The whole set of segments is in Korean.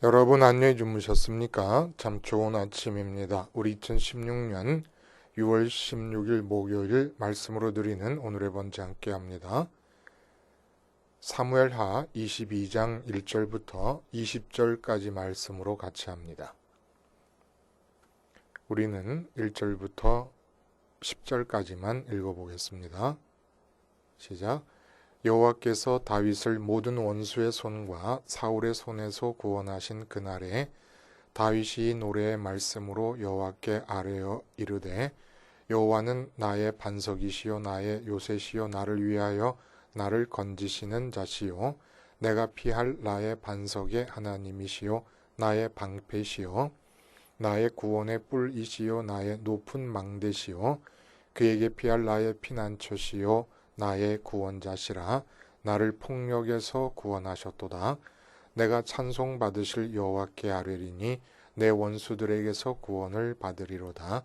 여러분 안녕히 주무셨습니까? 참 좋은 아침입니다. 우리 2016년 6월 16일 목요일 말씀으로 드리는 오늘의 번째 함께 합니다. 사무엘하 22장 1절부터 20절까지 말씀으로 같이 합니다. 우리는 1절부터 10절까지만 읽어보겠습니다. 시작. 여호와께서 다윗을 모든 원수의 손과 사울의 손에서 구원하신 그날에 다윗이 노래의 말씀으로 여호와께 아뢰어 이르되 여호와는 나의 반석이시요 나의 요새시요 나를 위하여 나를 건지시는 자시요 내가 피할 나의 반석의 하나님이시요 나의 방패시요 나의 구원의 뿔이시요 나의 높은 망대시요 그에게 피할 나의 피난처시요 나의 구원자시라. 나를 폭력에서 구원하셨도다. 내가 찬송받으실 여호와께 아뢰리니 내 원수들에게서 구원을 받으리로다.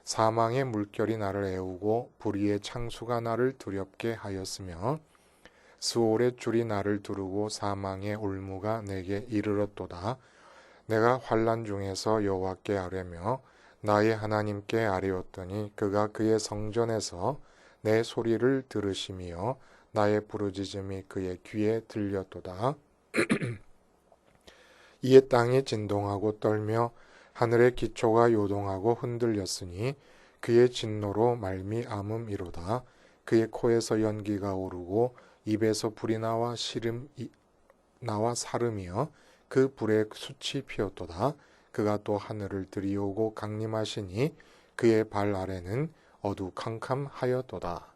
사망의 물결이 나를 애우고 불의의 창수가 나를 두렵게 하였으며 스올의 줄이 나를 두르고 사망의 올무가 내게 이르렀도다. 내가 환난 중에서 여호와께 아뢰며 나의 하나님께 아뢰었더니 그가 그의 성전에서 내 소리를 들으시며 나의 부르짖음이 그의 귀에 들렸도다. 이에 땅이 진동하고 떨며 하늘의 기초가 요동하고 흔들렸으니 그의 진노로 말미암음이로다. 그의 코에서 연기가 오르고 입에서 불이 나와 사름이여 그 불에 숯이 피었도다. 그가 또 하늘을 들이오고 강림하시니 그의 발 아래는 어두캄캄하였도다.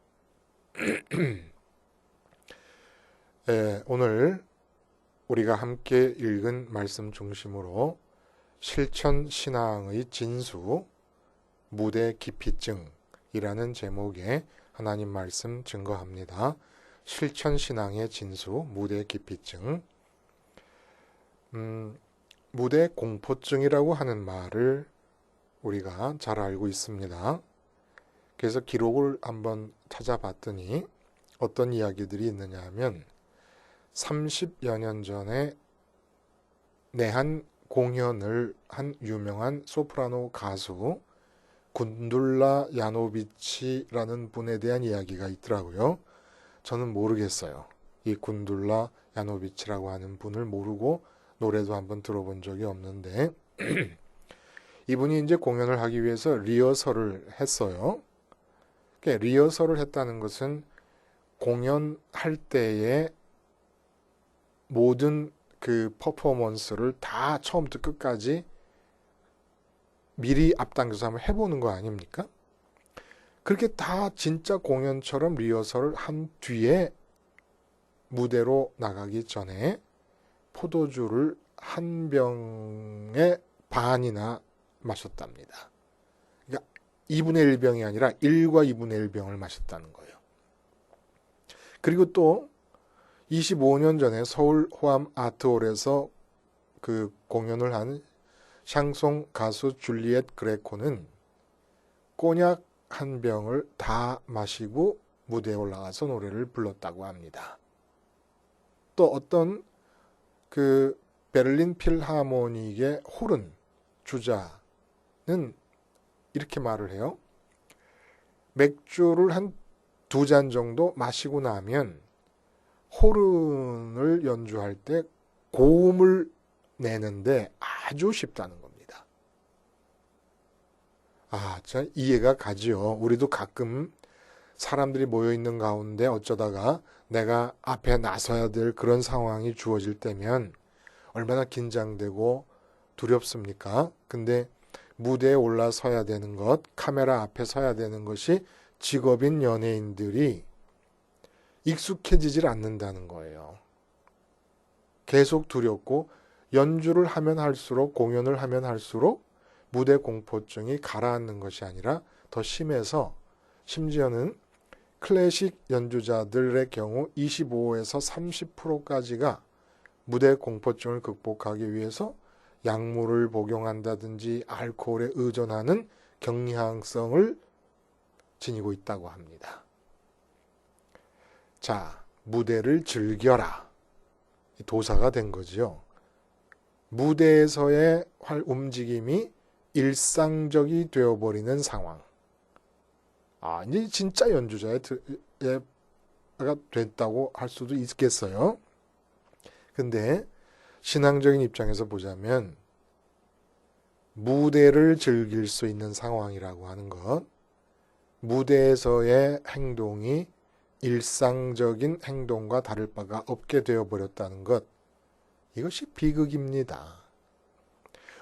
오늘 우리가 함께 읽은 말씀 중심으로 실천신앙의 진수, 무대 기피증이라는 제목의 하나님 말씀 증거합니다. 실천신앙의 진수, 무대 기피증. 무대 공포증이라고 하는 말을 우리가 잘 알고 있습니다. 그래서 기록을 한번 찾아봤더니 어떤 이야기들이 있느냐 하면 30여 년 전에 내한 공연을 한 유명한 소프라노 가수 군둘라 야노비치라는 분에 대한 이야기가 있더라고요. 저는 모르겠어요. 이 군둘라 야노비치라고 하는 분을 모르고 노래도 한번 들어본 적이 없는데 이분이 이제 공연을 하기 위해서 리허설을 했어요. 리허설을 했다는 것은 공연할 때에 모든 그 퍼포먼스를 다 처음부터 끝까지 미리 앞당겨서 한번 해보는 거 아닙니까? 그렇게 다 진짜 공연처럼 리허설을 한 뒤에 무대로 나가기 전에 포도주를 한 병의 반이나 마셨답니다. 그러니까 2분의 1병이 아니라 1과 2분의 1병을 마셨다는 거예요. 그리고 또 25년 전에 서울 호암 아트홀에서 그 공연을 한 샹송 가수 줄리엣 그레코는 꼬냑 한 병을 다 마시고 무대에 올라가서 노래를 불렀다고 합니다. 또 어떤 그 베를린 필하모닉의 호른 주자는 이렇게 말을 해요. 맥주를 한 2잔 정도 마시고 나면 호른을 연주할 때 고음을 내는데 아주 쉽다는 겁니다. 참 이해가 가지요. 우리도 가끔 사람들이 모여 있는 가운데 어쩌다가 내가 앞에 나서야 될 그런 상황이 주어질 때면 얼마나 긴장되고 두렵습니까? 근데 무대에 올라서야 되는 것, 카메라 앞에 서야 되는 것이 직업인 연예인들이 익숙해지질 않는다는 거예요. 계속 두렵고 연주를 하면 할수록, 공연을 하면 할수록 무대 공포증이 가라앉는 것이 아니라 더 심해서 심지어는 클래식 연주자들의 경우 25에서 30%까지가 무대 공포증을 극복하기 위해서 약물을 복용한다든지 알코올에 의존하는 경향성을 지니고 있다고 합니다. 자, 무대를 즐겨라. 도사가 된 거지요. 무대에서의 움직임이 일상적이 되어버리는 상황. 이제 진짜 연주자가 됐다고 할 수도 있겠어요. 근데 신앙적인 입장에서 보자면 무대를 즐길 수 있는 상황이라고 하는 것, 무대에서의 행동이 일상적인 행동과 다를 바가 없게 되어버렸다는 것, 이것이 비극입니다.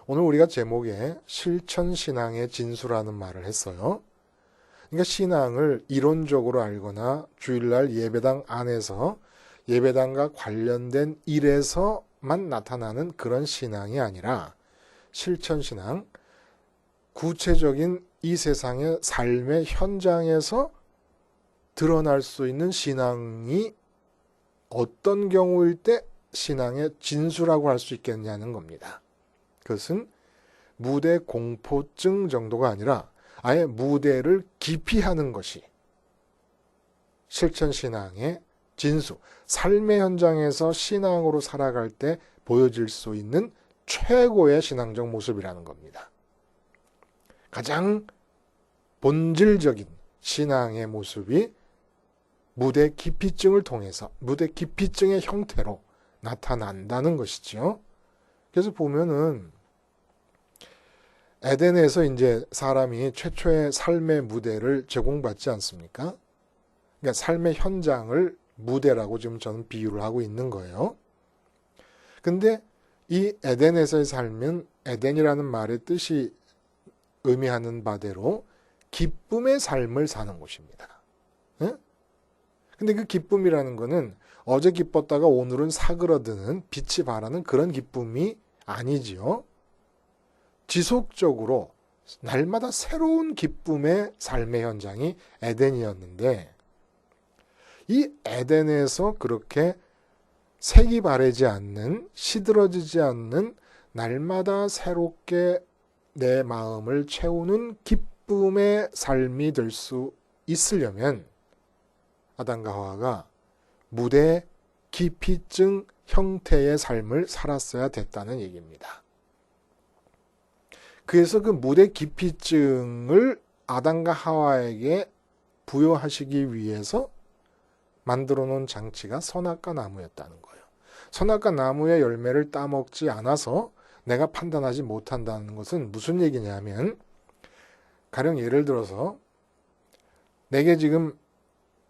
오늘 우리가 제목에 실천신앙의 진수라는 말을 했어요. 그러니까 신앙을 이론적으로 알거나 주일날 예배당 안에서 예배당과 관련된 일에서만 나타나는 그런 신앙이 아니라 실천신앙, 구체적인 이 세상의 삶의 현장에서 드러날 수 있는 신앙이 어떤 경우일 때 신앙의 진수라고 할 수 있겠냐는 겁니다. 그것은 무대 공포증 정도가 아니라 아예 무대를 기피하는 것이 실천신앙의 진수, 삶의 현장에서 신앙으로 살아갈 때 보여질 수 있는 최고의 신앙적 모습이라는 겁니다. 가장 본질적인 신앙의 모습이 무대 기피증을 통해서, 무대 기피증의 형태로 나타난다는 것이죠. 그래서 보면은 에덴에서 이제 사람이 최초의 삶의 무대를 제공받지 않습니까? 그러니까 삶의 현장을 무대라고 지금 저는 비유를 하고 있는 거예요. 근데 이 에덴에서의 삶은 에덴이라는 말의 뜻이 의미하는 바대로 기쁨의 삶을 사는 곳입니다. 네? 근데 그 기쁨이라는 거는 어제 기뻤다가 오늘은 사그러드는 빛이 바라는 그런 기쁨이 아니지요. 지속적으로 날마다 새로운 기쁨의 삶의 현장이 에덴이었는데 이 에덴에서 그렇게 색이 바래지 않는, 시들어지지 않는 날마다 새롭게 내 마음을 채우는 기쁨의 삶이 될 수 있으려면 아담과 하와가 무대 기피증 형태의 삶을 살았어야 됐다는 얘기입니다. 그래서 그 무대 기피증을 아담과 하와에게 부여하시기 위해서 만들어 놓은 장치가 선악과 나무였다는 거예요. 선악과 나무의 열매를 따먹지 않아서 내가 판단하지 못한다는 것은 무슨 얘기냐면, 가령 예를 들어서 내게 지금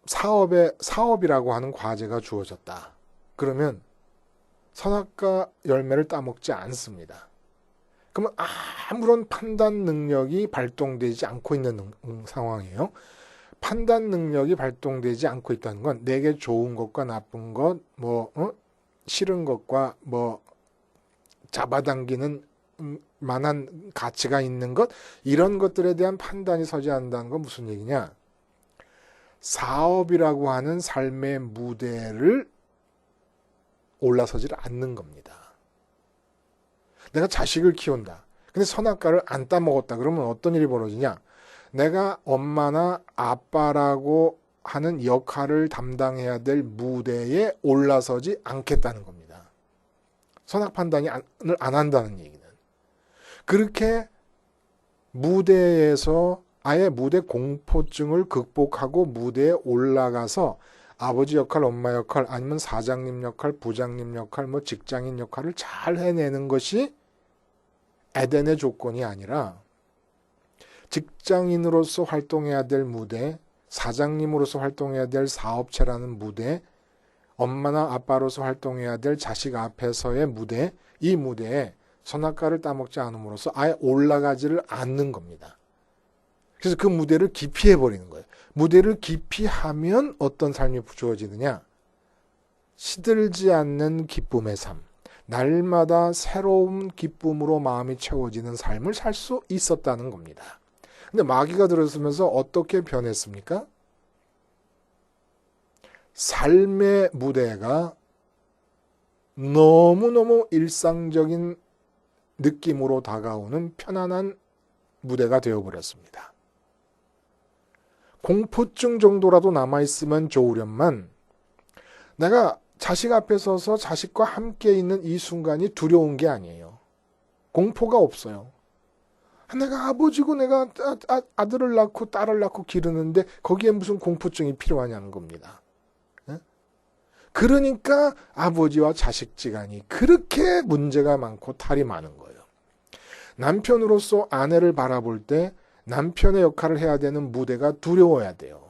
사업이라고 하는 과제가 주어졌다. 그러면 선악과 열매를 따먹지 않습니다. 그러면 아무런 판단 능력이 발동되지 않고 있는 상황이에요. 판단 능력이 발동되지 않고 있다는 건 내게 좋은 것과 나쁜 것, 싫은 것과 잡아당기는 만한 가치가 있는 것, 이런 것들에 대한 판단이 서지 않는다는 건 무슨 얘기냐? 사업이라고 하는 삶의 무대를 올라서지 않는 겁니다. 내가 자식을 키운다. 근데 선악과를 안 따먹었다. 그러면 어떤 일이 벌어지냐? 내가 엄마나 아빠라고 하는 역할을 담당해야 될 무대에 올라서지 않겠다는 겁니다. 선악 판단을 안 한다는 얘기는. 그렇게 무대에서 아예 무대 공포증을 극복하고 무대에 올라가서 아버지 역할, 엄마 역할, 아니면 사장님 역할, 부장님 역할, 직장인 역할을 잘 해내는 것이 에덴의 조건이 아니라 직장인으로서 활동해야 될 무대, 사장님으로서 활동해야 될 사업체라는 무대, 엄마나 아빠로서 활동해야 될 자식 앞에서의 무대, 이 무대에 선악과를 따먹지 않음으로써 아예 올라가지를 않는 겁니다. 그래서 그 무대를 기피해버리는 거예요. 무대를 기피하면 어떤 삶이 주어지느냐? 시들지 않는 기쁨의 삶, 날마다 새로운 기쁨으로 마음이 채워지는 삶을 살 수 있었다는 겁니다. 근데 마귀가 들어서면서 어떻게 변했습니까? 삶의 무대가 너무너무 일상적인 느낌으로 다가오는 편안한 무대가 되어버렸습니다. 공포증 정도라도 남아있으면 좋으련만 내가 자식 앞에 서서 자식과 함께 있는 이 순간이 두려운 게 아니에요. 공포가 없어요. 내가 아버지고 내가 아들을 낳고 딸을 낳고 기르는데 거기에 무슨 공포증이 필요하냐는 겁니다. 그러니까 아버지와 자식지간이 그렇게 문제가 많고 탈이 많은 거예요. 남편으로서 아내를 바라볼 때 남편의 역할을 해야 되는 무대가 두려워야 돼요.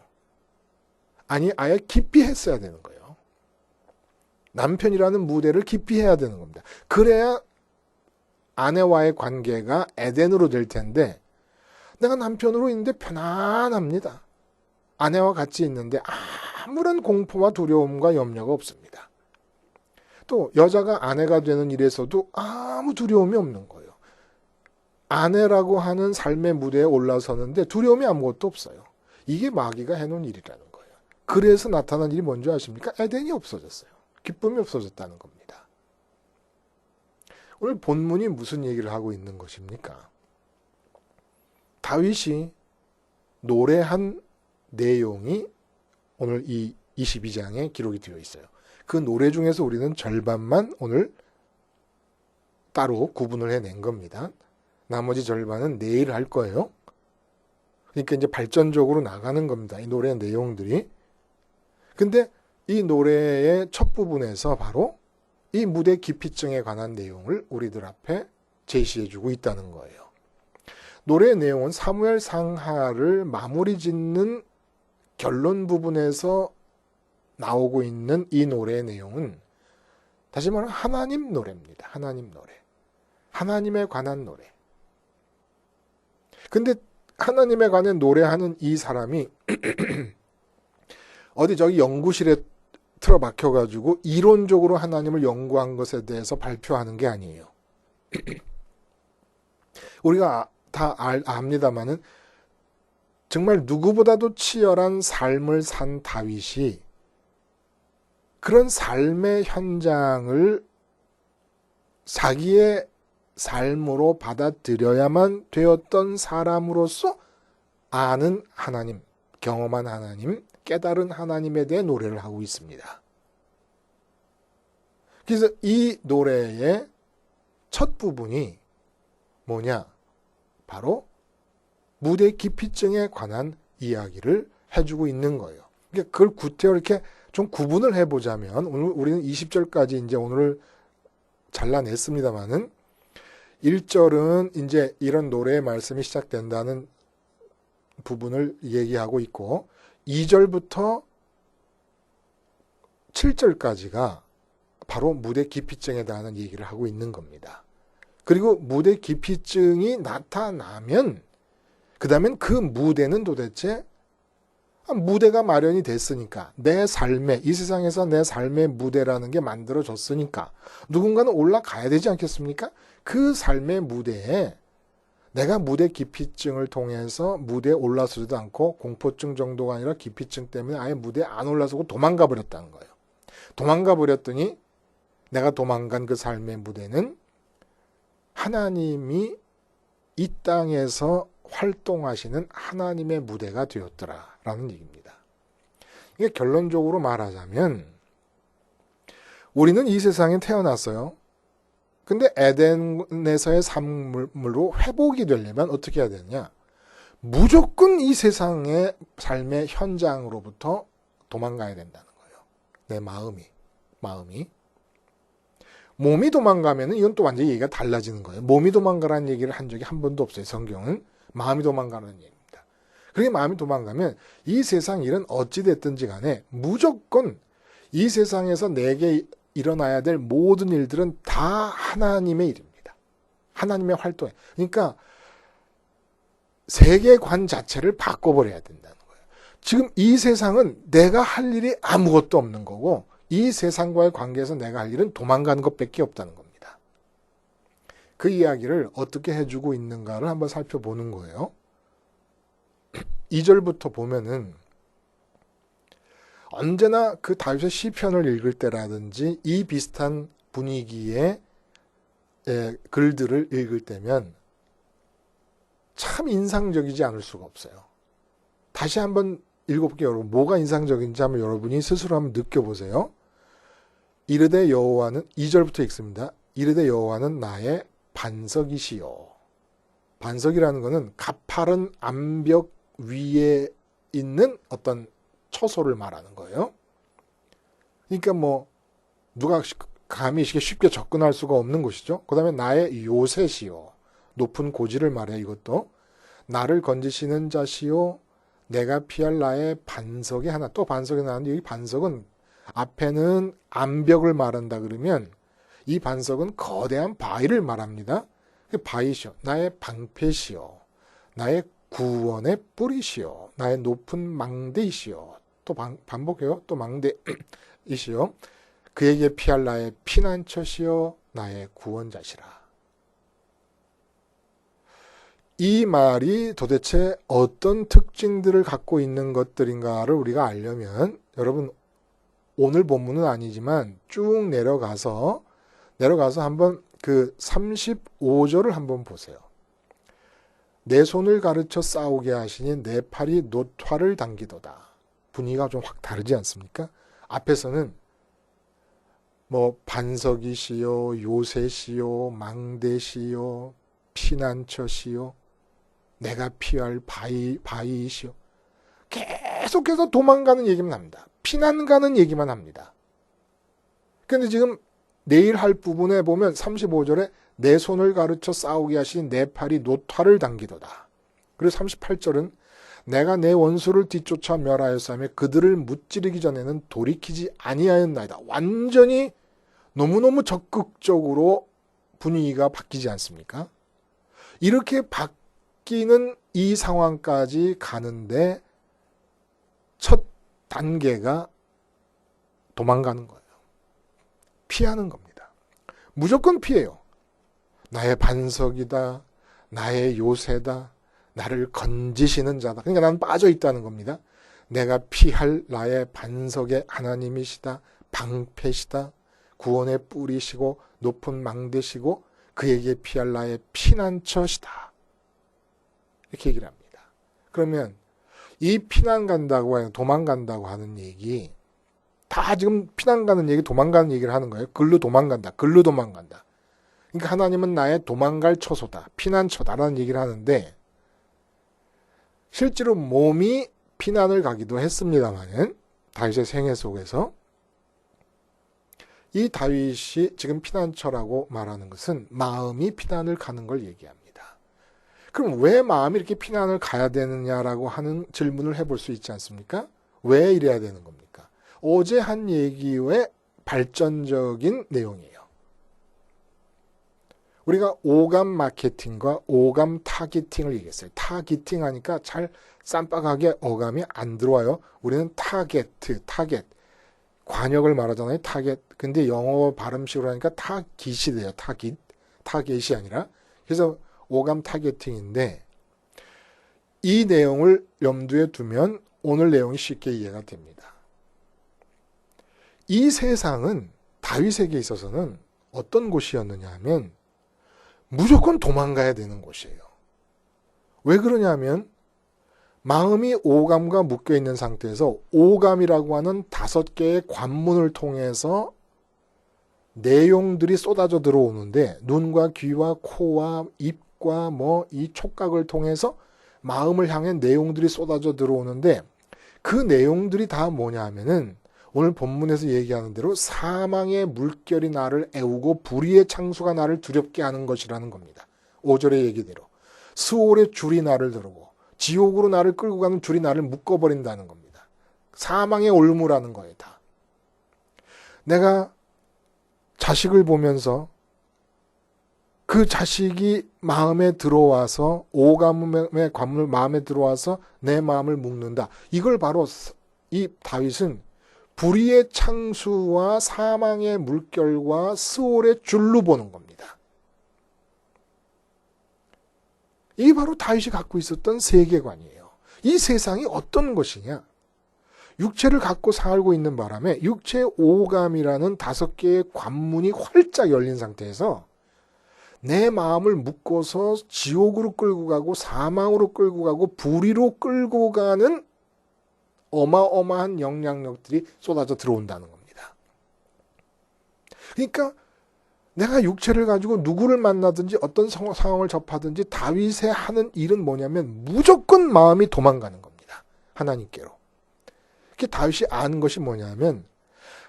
아니 아예 깊이 했어야 되는 거예요. 남편이라는 무대를 깊이 해야 되는 겁니다. 그래야 아내와의 관계가 에덴으로 될 텐데 내가 남편으로 있는데 편안합니다. 아내와 같이 있는데 아무런 공포와 두려움과 염려가 없습니다. 또 여자가 아내가 되는 일에서도 아무 두려움이 없는 거예요. 아내라고 하는 삶의 무대에 올라서는데 두려움이 아무것도 없어요. 이게 마귀가 해놓은 일이라는 거예요. 그래서 나타난 일이 뭔지 아십니까? 에덴이 없어졌어요. 기쁨이 없어졌다는 겁니다. 오늘 본문이 무슨 얘기를 하고 있는 것입니까? 다윗이 노래한 내용이 오늘 이 22장에 기록이 되어 있어요. 그 노래 중에서 우리는 절반만 오늘 따로 구분을 해낸 겁니다. 나머지 절반은 내일 할 거예요. 그러니까 이제 발전적으로 나가는 겁니다. 이 노래 내용들이. 근데 이 노래의 첫 부분에서 바로 이 무대 기피증에 관한 내용을 우리들 앞에 제시해주고 있다는 거예요. 노래의 내용은 사무엘 상하를 마무리 짓는 결론 부분에서 나오고 있는 이 노래의 내용은 다시 말하면 하나님 노래입니다. 하나님 노래. 하나님에 관한 노래. 근데 하나님에 관한 노래하는 이 사람이 어디 저기 연구실에 틀어박혀가지고 이론적으로 하나님을 연구한 것에 대해서 발표하는 게 아니에요. 우리가 다 압니다마는 정말 누구보다도 치열한 삶을 산 다윗이 그런 삶의 현장을 자기의 삶으로 받아들여야만 되었던 사람으로서 아는 하나님, 경험한 하나님, 깨달은 하나님에 대해 노래를 하고 있습니다. 그래서 이 노래의 첫 부분이 뭐냐? 바로 무대 기피증에 관한 이야기를 해주고 있는 거예요. 그러니까 그걸 구태여 이렇게 좀 구분을 해보자면 오늘 우리는 20절까지 이제 오늘 잘라냈습니다만은 1절은 이제 이런 노래의 말씀이 시작된다는 부분을 얘기하고 있고 2절부터 7절까지가 바로 무대 기피증에 대한 얘기를 하고 있는 겁니다. 그리고 무대 기피증이 나타나면 그 다음엔 그 무대는 도대체 무대가 마련이 됐으니까 내 삶의 이 세상에서 내 삶의 무대라는 게 만들어졌으니까 누군가는 올라가야 되지 않겠습니까? 그 삶의 무대에 내가 무대 기피증을 통해서 무대에 올라서지도 않고 공포증 정도가 아니라 기피증 때문에 아예 무대에 안 올라서고 도망가 버렸다는 거예요. 도망가 버렸더니 내가 도망간 그 삶의 무대는 하나님이 이 땅에서 활동하시는 하나님의 무대가 되었더라라는 얘기입니다. 이게 결론적으로 말하자면 우리는 이 세상에 태어났어요. 근데 에덴에서의 삶으로 회복이 되려면 어떻게 해야 되느냐? 무조건 이 세상의 삶의 현장으로부터 도망가야 된다는 거예요. 내 마음이. 몸이 도망가면 이건 또 완전히 얘기가 달라지는 거예요. 몸이 도망가라는 얘기를 한 적이 한 번도 없어요. 성경은 마음이 도망가는 얘기입니다. 그렇게 마음이 도망가면 이 세상 일은 어찌 됐든지 간에 무조건 이 세상에서 내게 일어나야 될 모든 일들은 다 하나님의 일입니다. 하나님의 활동에. 그러니까 세계관 자체를 바꿔버려야 된다는 거예요. 지금 이 세상은 내가 할 일이 아무것도 없는 거고 이 세상과의 관계에서 내가 할 일은 도망가는 것밖에 없다는 겁니다. 그 이야기를 어떻게 해주고 있는가를 한번 살펴보는 거예요. 2절부터 보면은 언제나 그 다윗의 시편을 읽을 때라든지 이 비슷한 분위기의 글들을 읽을 때면 참 인상적이지 않을 수가 없어요. 다시 한번 읽어볼게요. 여러분 뭐가 인상적인지 한번 여러분이 스스로 한번 느껴보세요. 이르되 여호와는 2절부터 읽습니다. 이르되 여호와는 나의 반석이시요. 반석이라는 것은 가파른 암벽 위에 있는 어떤 처소를 말하는 거예요. 그러니까 뭐 누가 감히 쉽게 접근할 수가 없는 곳이죠. 그 다음에 나의 요새시요. 높은 고지를 말해 이것도. 나를 건지시는 자시요. 내가 피할 나의 반석의 하나. 또 반석이 나왔는데 이 반석은 앞에는 암벽을 말한다 그러면 이 반석은 거대한 바위를 말합니다. 바위시요. 나의 방패시요. 나의 구원의 뿌리시요. 나의 높은 망대이시요. 또 반복해요. 또 망대이시요. 그에게 피할 나의 피난처시요. 나의 구원자시라. 이 말이 도대체 어떤 특징들을 갖고 있는 것들인가를 우리가 알려면 여러분 오늘 본문은 아니지만 쭉 내려가서 한번 그 35절을 한번 보세요. 내 손을 가르쳐 싸우게 하시니 내 팔이 노화를 당기도다. 분위기가 좀 확 다르지 않습니까? 앞에서는 뭐 반석이시요, 요새시요, 망대시요, 피난처시요, 내가 피할 바위이시오. 계속해서 도망가는 얘기만 합니다. 피난 가는 얘기만 합니다. 그런데 지금 내일 할 부분에 보면 35절에 내 손을 가르쳐 싸우게 하신 내 팔이 노화를 당기도다. 그리고 38절은 내가 내 원수를 뒤쫓아 멸하였으며 그들을 무찌르기 전에는 돌이키지 아니하였나이다. 완전히 너무너무 적극적으로 분위기가 바뀌지 않습니까? 이렇게 바뀌는 이 상황까지 가는데 첫 단계가 도망가는 거예요. 피하는 겁니다. 무조건 피해요. 나의 반석이다. 나의 요새다. 나를 건지시는 자다. 그러니까 나는 빠져 있다는 겁니다. 내가 피할 나의 반석의 하나님이시다. 방패시다. 구원의 뿌리시고 높은 망대시고 그에게 피할 나의 피난처시다. 이렇게 얘기를 합니다. 그러면 이 피난 간다고 하는 도망간다고 하는 얘기 다 지금 피난 가는 얘기 도망가는 얘기를 하는 거예요. 글로 도망간다. 글로 도망간다. 그러니까 하나님은 나의 도망갈 처소다. 피난처다라는 얘기를 하는데 실제로 몸이 피난을 가기도 했습니다만은 다윗의 생애 속에서 이 다윗이 지금 피난처라고 말하는 것은 마음이 피난을 가는 걸 얘기합니다. 그럼 왜 마음이 이렇게 피난을 가야 되느냐라고 하는 질문을 해볼 수 있지 않습니까? 왜 이래야 되는 겁니까? 어제 한 얘기의 발전적인 내용이에요. 우리가 오감 마케팅과 오감 타깃팅을 얘기했어요. 타깃팅 하니까 잘 쌈박하게 어감이 안 들어와요. 우리는 타겟. 관역을 말하잖아요. 타겟. 근데 영어 발음식으로 하니까 타깃이 돼요. 타겟이 아니라. 그래서 오감 타겟팅인데 이 내용을 염두에 두면 오늘 내용이 쉽게 이해가 됩니다. 이 세상은 다윗에게 있어서는 어떤 곳이었느냐 하면 무조건 도망가야 되는 곳이에요. 왜 그러냐면 마음이 오감과 묶여있는 상태에서 오감이라고 하는 5개의 관문을 통해서 내용들이 쏟아져 들어오는데 눈과 귀와 코와 입과 이 촉각을 통해서 마음을 향해 내용들이 쏟아져 들어오는데 그 내용들이 다 뭐냐 하면은 오늘 본문에서 얘기하는 대로 사망의 물결이 나를 애우고 불의의 창수가 나를 두렵게 하는 것이라는 겁니다. 5절의 얘기대로. 스올의 줄이 나를 들고 지옥으로 나를 끌고 가는 줄이 나를 묶어버린다는 겁니다. 사망의 올무라는 거예요. 다. 내가 자식을 보면서 그 자식이 마음에 들어와서 오감의 관문을 마음에 들어와서 내 마음을 묶는다. 이걸 바로 이 다윗은 불의의 창수와 사망의 물결과 스올의 줄로 보는 겁니다. 이게 바로 다윗이 갖고 있었던 세계관이에요. 이 세상이 어떤 것이냐? 육체를 갖고 살고 있는 바람에 육체의 오감이라는 5개의 관문이 활짝 열린 상태에서 내 마음을 묶어서 지옥으로 끌고 가고 사망으로 끌고 가고 불의로 끌고 가는 어마어마한 영향력들이 쏟아져 들어온다는 겁니다. 그러니까 내가 육체를 가지고 누구를 만나든지 어떤 상황을 접하든지 다윗의 하는 일은 뭐냐면 무조건 마음이 도망가는 겁니다. 하나님께로. 이렇게 다윗이 아는 것이 뭐냐면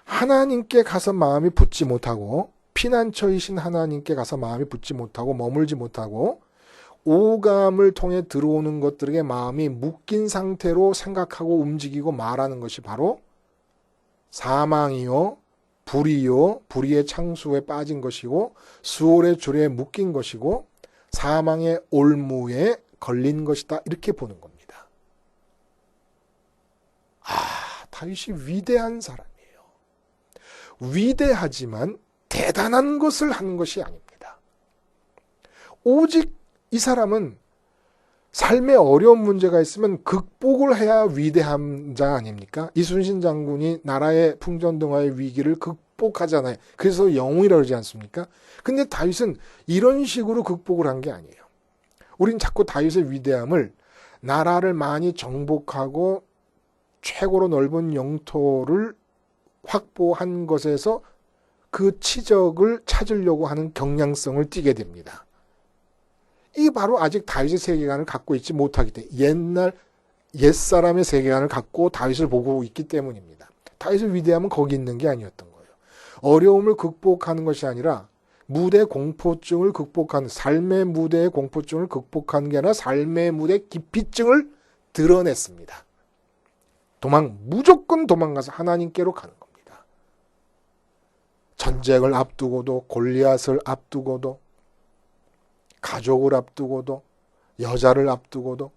하나님께 가서 마음이 붙지 못하고 피난처이신 하나님께 가서 마음이 붙지 못하고 머물지 못하고 오감을 통해 들어오는 것들에게 마음이 묶인 상태로 생각하고 움직이고 말하는 것이 바로 사망이요, 불의요, 불의의 창수에 빠진 것이고 수월의 줄에 묶인 것이고 사망의 올무에 걸린 것이다. 이렇게 보는 겁니다. 다윗이 위대한 사람이에요. 위대하지만 대단한 것을 하는 것이 아닙니다. 오직 이 사람은 삶에 어려운 문제가 있으면 극복을 해야 위대한 자 아닙니까? 이순신 장군이 나라의 풍전등화의 위기를 극복하잖아요. 그래서 영웅이라고 그러지 않습니까? 근데 다윗은 이런 식으로 극복을 한 게 아니에요. 우린 자꾸 다윗의 위대함을 나라를 많이 정복하고 최고로 넓은 영토를 확보한 것에서 그 치적을 찾으려고 하는 경향성을 띠게 됩니다. 이게 바로 아직 다윗의 세계관을 갖고 있지 못하기 때문에 옛사람의 세계관을 갖고 다윗을 보고 있기 때문입니다. 다윗의 위대함은 거기 있는 게 아니었던 거예요. 어려움을 극복하는 것이 아니라 무대 공포증을 극복하는 삶의 무대의 공포증을 극복하는 게 아니라 삶의 무대 기피증을 드러냈습니다. 무조건 도망가서 하나님께로 가는 겁니다. 전쟁을 앞두고도 골리앗을 앞두고도 가족을 앞두고도 여자를 앞두고도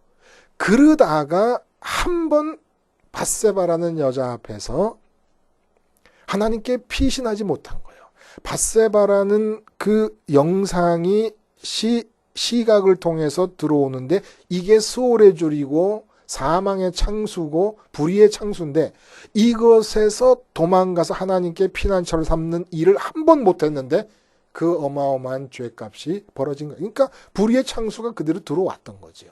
그러다가 한 번 밧세바라는 여자 앞에서 하나님께 피신하지 못한 거예요. 밧세바라는 그 영상이 시각을 통해서 들어오는데 이게 수월의 줄이고 사망의 창수고 불의의 창수인데 이것에서 도망가서 하나님께 피난처를 삼는 일을 한 번 못했는데 그 어마어마한 죄값이 벌어진 거예요. 그러니까 불의의 창수가 그대로 들어왔던 거죠.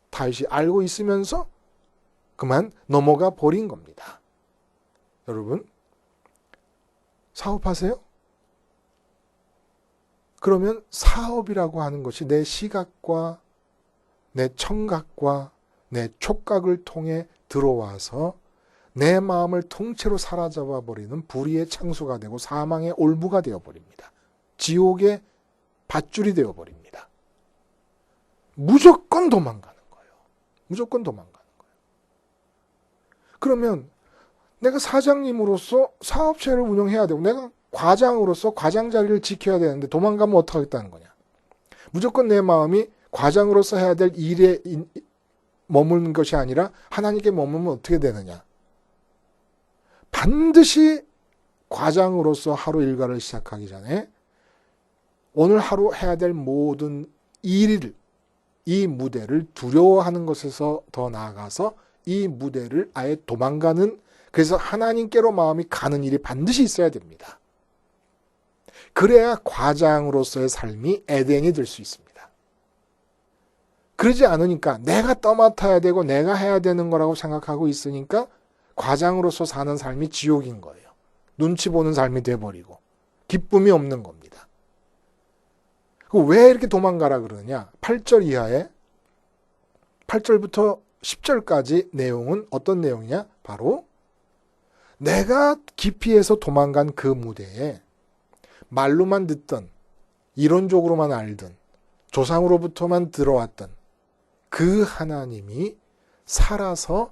다윗이 알고 있으면서 그만 넘어가 버린 겁니다. 여러분, 사업하세요? 그러면 사업이라고 하는 것이 내 시각과 내 청각과 내 촉각을 통해 들어와서 내 마음을 통째로 사로잡아 버리는 불의의 창수가 되고 사망의 올무가 되어버립니다. 지옥의 밧줄이 되어버립니다. 무조건 도망가는 거예요. 무조건 도망가는 거예요. 그러면 내가 사장님으로서 사업체를 운영해야 되고 내가 과장으로서 과장 자리를 지켜야 되는데 도망가면 어떻게 하겠다는 거냐. 무조건 내 마음이 과장으로서 해야 될 일에 머무는 것이 아니라 하나님께 머물면 어떻게 되느냐. 반드시 과장으로서 하루 일과를 시작하기 전에 오늘 하루 해야 될 모든 일을 이 무대를 두려워하는 것에서 더 나아가서 이 무대를 아예 도망가는 그래서 하나님께로 마음이 가는 일이 반드시 있어야 됩니다. 그래야 과장으로서의 삶이 에덴이 될 수 있습니다. 그러지 않으니까 내가 떠맡아야 되고 내가 해야 되는 거라고 생각하고 있으니까 과장으로서 사는 삶이 지옥인 거예요. 눈치 보는 삶이 돼버리고 기쁨이 없는 겁니다. 왜 이렇게 도망가라 그러느냐? 8절 이하에 8절부터 10절까지 내용은 어떤 내용이냐? 바로 내가 기피해서 도망간 그 무대에 말로만 듣던 이론적으로만 알던 조상으로부터만 들어왔던 그 하나님이 살아서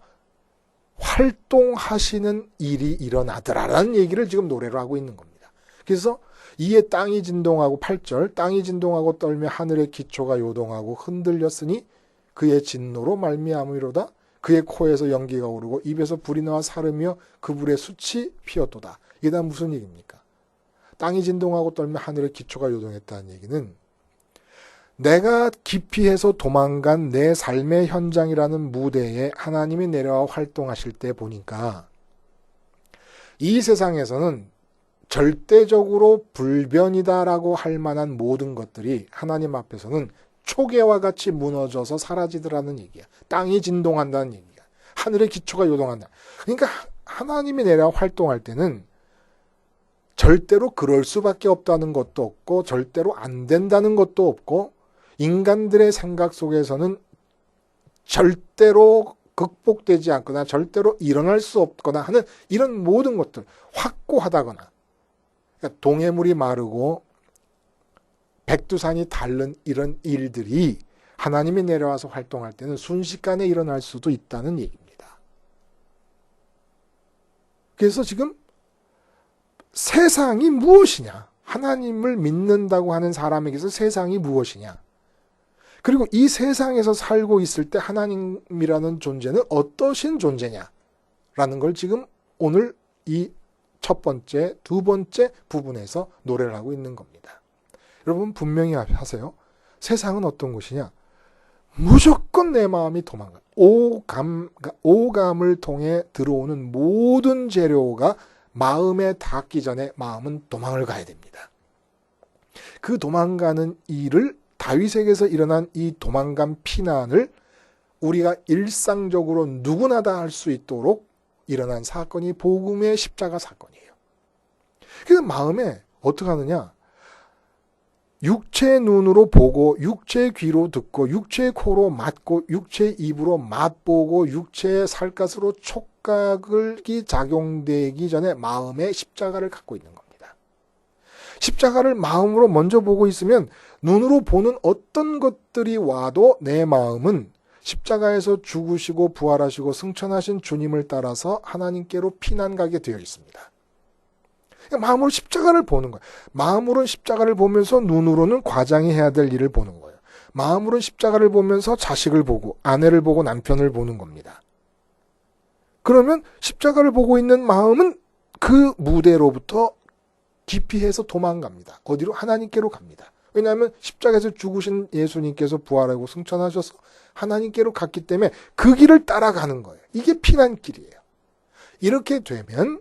활동하시는 일이 일어나더라라는 얘기를 지금 노래로 하고 있는 겁니다. 그래서 이에 땅이 진동하고 8절 땅이 진동하고 떨며 하늘의 기초가 요동하고 흔들렸으니 그의 진노로 말미암으로다. 그의 코에서 연기가 오르고 입에서 불이 나와 사르며 그 불에 숯이 피었도다. 이게 다 무슨 얘기입니까? 땅이 진동하고 떨며 하늘의 기초가 요동했다는 얘기는 내가 기피해서 도망간 내 삶의 현장이라는 무대에 하나님이 내려와 활동하실 때 보니까 이 세상에서는 절대적으로 불변이다라고 할 만한 모든 것들이 하나님 앞에서는 초계와 같이 무너져서 사라지더라는 얘기야. 땅이 진동한다는 얘기야. 하늘의 기초가 요동한다. 그러니까 하나님이 내려와 활동할 때는 절대로 그럴 수밖에 없다는 것도 없고 절대로 안 된다는 것도 없고 인간들의 생각 속에서는 절대로 극복되지 않거나 절대로 일어날 수 없거나 하는 이런 모든 것들, 확고하다거나 그러니까 동해물이 마르고 백두산이 닳는 이런 일들이 하나님이 내려와서 활동할 때는 순식간에 일어날 수도 있다는 얘기입니다. 그래서 지금 세상이 무엇이냐? 하나님을 믿는다고 하는 사람에게서 세상이 무엇이냐? 그리고 이 세상에서 살고 있을 때 하나님이라는 존재는 어떠신 존재냐라는 걸 지금 오늘 이 첫 번째, 두 번째 부분에서 노래를 하고 있는 겁니다. 여러분 분명히 하세요. 세상은 어떤 곳이냐? 무조건 내 마음이 도망가요. 오감을 통해 들어오는 모든 재료가 마음에 닿기 전에 마음은 도망을 가야 됩니다. 그 도망가는 일을 다윗에게서 일어난 이 도망간 피난을 우리가 일상적으로 누구나 다 할 수 있도록 일어난 사건이 복음의 십자가 사건이에요. 그래서 마음에 어떻게 하느냐? 육체의 눈으로 보고 육체의 귀로 듣고 육체의 코로 맡고 육체의 입으로 맛보고 육체의 살갗으로 촉각이 작용되기 전에 마음에 십자가를 갖고 있는 겁니다. 십자가를 마음으로 먼저 보고 있으면 눈으로 보는 어떤 것들이 와도 내 마음은 십자가에서 죽으시고 부활하시고 승천하신 주님을 따라서 하나님께로 피난 가게 되어 있습니다. 마음으로 십자가를 보는 거예요. 마음으로는 십자가를 보면서 눈으로는 과장이 해야 될 일을 보는 거예요. 마음으로는 십자가를 보면서 자식을 보고 아내를 보고 남편을 보는 겁니다. 그러면 십자가를 보고 있는 마음은 그 무대로부터 기피해서 도망갑니다. 어디로? 하나님께로 갑니다. 왜냐하면 십자가에서 죽으신 예수님께서 부활하고 승천하셔서 하나님께로 갔기 때문에 그 길을 따라가는 거예요. 이게 피난길이에요. 이렇게 되면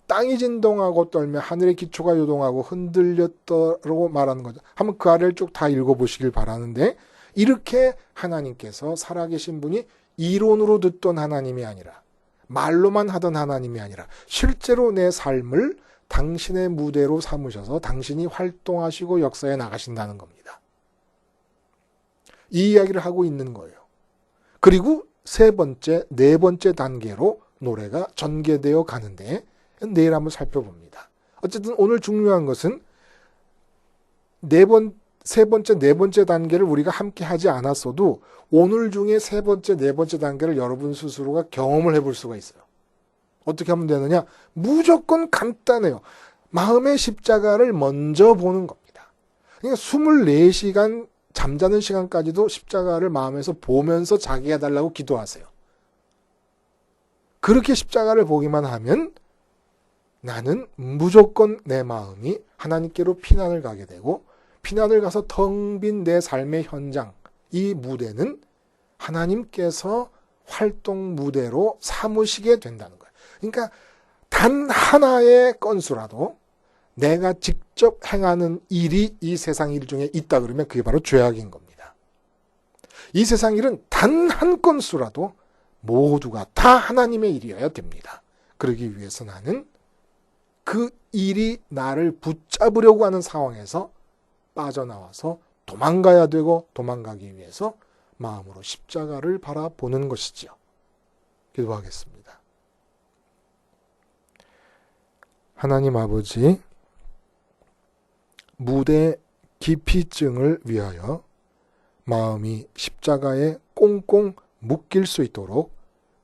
땅이 진동하고 떨며 하늘의 기초가 요동하고 흔들렸다고 말하는 거죠. 한번 그 아래를 쭉 다 읽어보시길 바라는데 이렇게 하나님께서 살아계신 분이 이론으로 듣던 하나님이 아니라 말로만 하던 하나님이 아니라 실제로 내 삶을 당신의 무대로 삼으셔서 당신이 활동하시고 역사에 나가신다는 겁니다. 이 이야기를 하고 있는 거예요. 그리고 세 번째, 네 번째 단계로 노래가 전개되어 가는데 내일 한번 살펴봅니다. 어쨌든 오늘 중요한 것은 세 번째, 네 번째 단계를 우리가 함께 하지 않았어도 오늘 중에 세 번째, 네 번째 단계를 여러분 스스로가 경험을 해볼 수가 있어요. 어떻게 하면 되느냐? 무조건 간단해요. 마음의 십자가를 먼저 보는 겁니다. 그러니까 24시간 잠자는 시간까지도 십자가를 마음에서 보면서 자기 해달라고 기도하세요. 그렇게 십자가를 보기만 하면 나는 무조건 내 마음이 하나님께로 피난을 가게 되고 피난을 가서 텅 빈 내 삶의 현장, 이 무대는 하나님께서 활동 무대로 삼으시게 된다는 거예요. 그러니까 단 하나의 건수라도 내가 직접 행하는 일이 이 세상 일 중에 있다 그러면 그게 바로 죄악인 겁니다. 이 세상 일은 단 한 건수라도 모두가 다 하나님의 일이어야 됩니다. 그러기 위해서 나는 그 일이 나를 붙잡으려고 하는 상황에서 빠져나와서 도망가야 되고 도망가기 위해서 마음으로 십자가를 바라보는 것이지요. 기도하겠습니다. 하나님 아버지, 무대 기피증을 위하여 마음이 십자가에 꽁꽁 묶일 수 있도록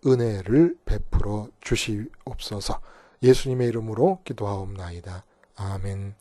은혜를 베풀어 주시옵소서. 예수님의 이름으로 기도하옵나이다. 아멘.